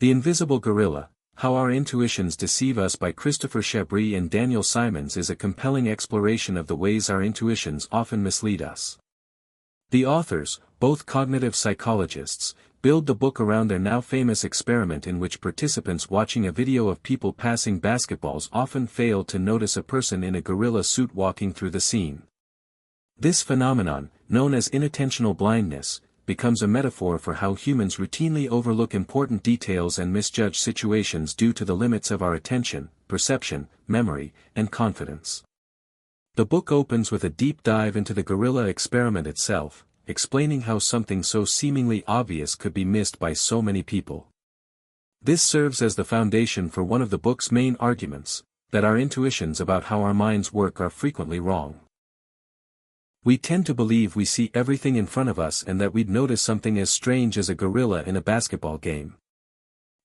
The Invisible Gorilla: How Our Intuitions Deceive Us by Christopher Chabris and Daniel Simons is a compelling exploration of the ways our intuitions often mislead us. The authors, both cognitive psychologists, build the book around their now famous experiment in which participants watching a video of people passing basketballs often fail to notice a person in a gorilla suit walking through the scene. This phenomenon, known as inattentional blindness, becomes a metaphor for how humans routinely overlook important details and misjudge situations due to the limits of our attention, perception, memory, and confidence. The book opens with a deep dive into the gorilla experiment itself, explaining how something so seemingly obvious could be missed by so many people. This serves as the foundation for one of the book's main arguments, that our intuitions about how our minds work are frequently wrong. We tend to believe we see everything in front of us and that we'd notice something as strange as a gorilla in a basketball game.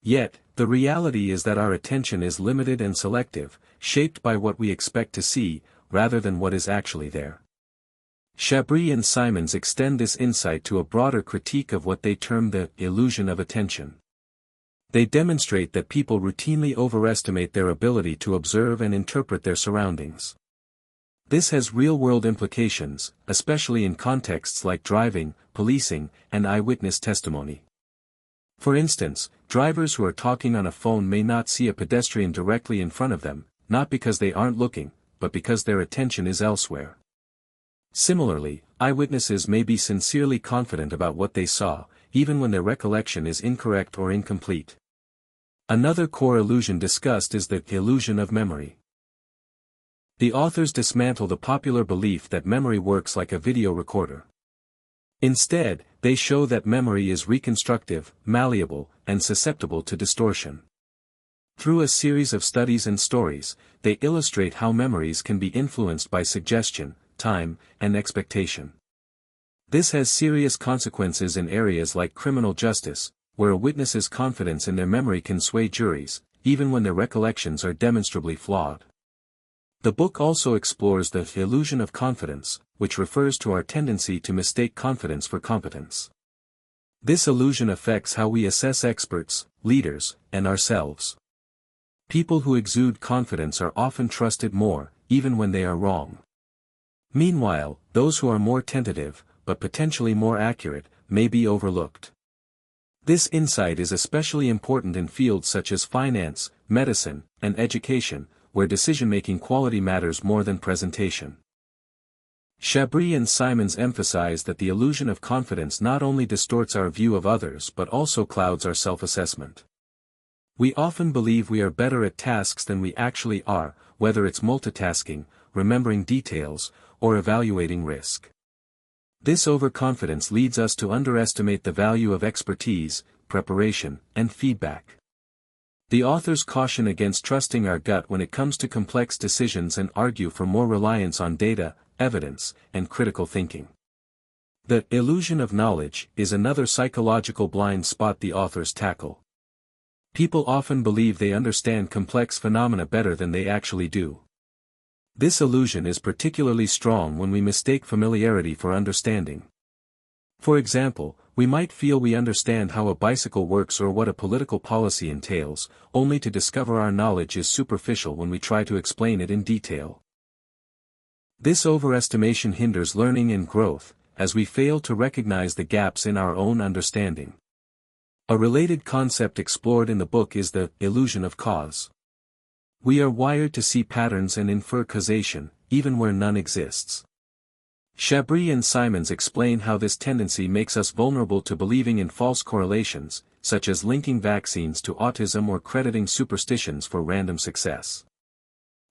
Yet, the reality is that our attention is limited and selective, shaped by what we expect to see, rather than what is actually there. Chabris and Simons extend this insight to a broader critique of what they term the illusion of attention. They demonstrate that people routinely overestimate their ability to observe and interpret their surroundings. This has real-world implications, especially in contexts like driving, policing, and eyewitness testimony. For instance, drivers who are talking on a phone may not see a pedestrian directly in front of them, not because they aren't looking, but because their attention is elsewhere. Similarly, eyewitnesses may be sincerely confident about what they saw, even when their recollection is incorrect or incomplete. Another core illusion discussed is the illusion of memory. The authors dismantle the popular belief that memory works like a video recorder. Instead, they show that memory is reconstructive, malleable, and susceptible to distortion. Through a series of studies and stories, they illustrate how memories can be influenced by suggestion, time, and expectation. This has serious consequences in areas like criminal justice, where a witness's confidence in their memory can sway juries, even when their recollections are demonstrably flawed. The book also explores the illusion of confidence, which refers to our tendency to mistake confidence for competence. This illusion affects how we assess experts, leaders, and ourselves. People who exude confidence are often trusted more, even when they are wrong. Meanwhile, those who are more tentative, but potentially more accurate, may be overlooked. This insight is especially important in fields such as finance, medicine, and education, where decision-making quality matters more than presentation. Chabris and Simons emphasize that the illusion of confidence not only distorts our view of others but also clouds our self-assessment. We often believe we are better at tasks than we actually are, whether it's multitasking, remembering details, or evaluating risk. This overconfidence leads us to underestimate the value of expertise, preparation, and feedback. The authors caution against trusting our gut when it comes to complex decisions and argue for more reliance on data, evidence, and critical thinking. The illusion of knowledge is another psychological blind spot the authors tackle. People often believe they understand complex phenomena better than they actually do. This illusion is particularly strong when we mistake familiarity for understanding. For example, we might feel we understand how a bicycle works or what a political policy entails, only to discover our knowledge is superficial when we try to explain it in detail. This overestimation hinders learning and growth, as we fail to recognize the gaps in our own understanding. A related concept explored in the book is the illusion of cause. We are wired to see patterns and infer causation, even where none exists. Chabris and Simons explain how this tendency makes us vulnerable to believing in false correlations, such as linking vaccines to autism or crediting superstitions for random success.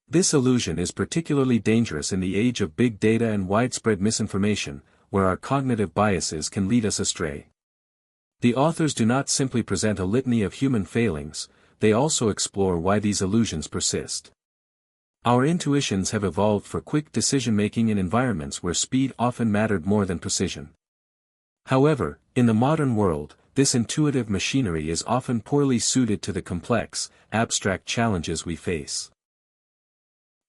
This illusion is particularly dangerous in the age of big data and widespread misinformation, where our cognitive biases can lead us astray. The authors do not simply present a litany of human failings, they also explore why these illusions persist. Our intuitions have evolved for quick decision-making in environments where speed often mattered more than precision. However, in the modern world, this intuitive machinery is often poorly suited to the complex, abstract challenges we face.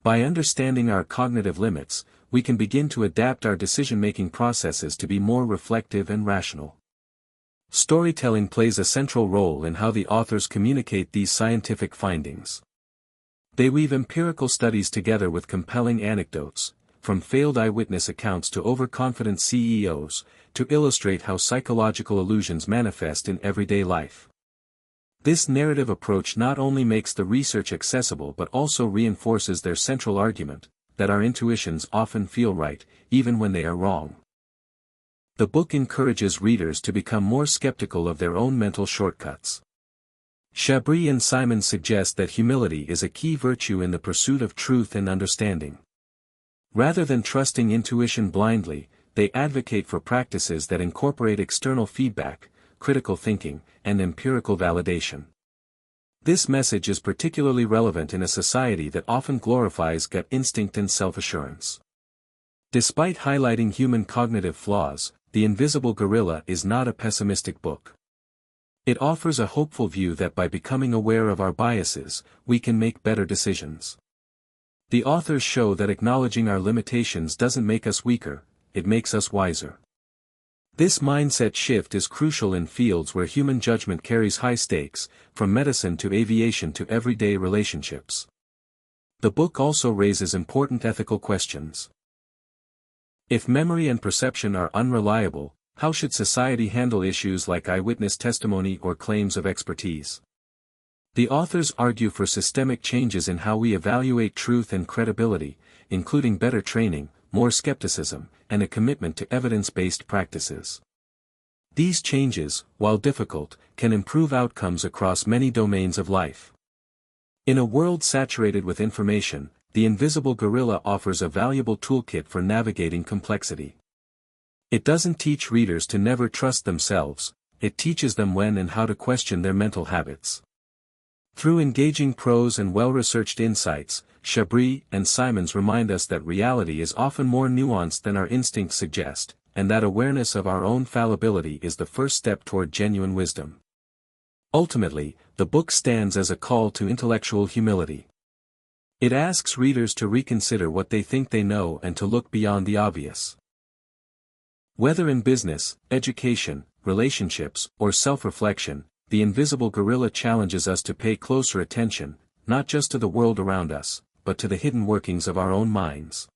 By understanding our cognitive limits, we can begin to adapt our decision-making processes to be more reflective and rational. Storytelling plays a central role in how the authors communicate these scientific findings. They weave empirical studies together with compelling anecdotes, from failed eyewitness accounts to overconfident CEOs, to illustrate how psychological illusions manifest in everyday life. This narrative approach not only makes the research accessible but also reinforces their central argument, that our intuitions often feel right, even when they are wrong. The book encourages readers to become more skeptical of their own mental shortcuts. Chabris and Simons suggest that humility is a key virtue in the pursuit of truth and understanding. Rather than trusting intuition blindly, they advocate for practices that incorporate external feedback, critical thinking, and empirical validation. This message is particularly relevant in a society that often glorifies gut instinct and self-assurance. Despite highlighting human cognitive flaws, The Invisible Gorilla is not a pessimistic book. It offers a hopeful view that by becoming aware of our biases, we can make better decisions. The authors show that acknowledging our limitations doesn't make us weaker, it makes us wiser. This mindset shift is crucial in fields where human judgment carries high stakes, from medicine to aviation to everyday relationships. The book also raises important ethical questions. If memory and perception are unreliable, how should society handle issues like eyewitness testimony or claims of expertise? The authors argue for systemic changes in how we evaluate truth and credibility, including better training, more skepticism, and a commitment to evidence-based practices. These changes, while difficult, can improve outcomes across many domains of life. In a world saturated with information, The Invisible Gorilla offers a valuable toolkit for navigating complexity. It doesn't teach readers to never trust themselves, it teaches them when and how to question their mental habits. Through engaging prose and well-researched insights, Chabris and Simons remind us that reality is often more nuanced than our instincts suggest, and that awareness of our own fallibility is the first step toward genuine wisdom. Ultimately, the book stands as a call to intellectual humility. It asks readers to reconsider what they think they know and to look beyond the obvious. Whether in business, education, relationships, or self-reflection, The Invisible Gorilla challenges us to pay closer attention, not just to the world around us, but to the hidden workings of our own minds.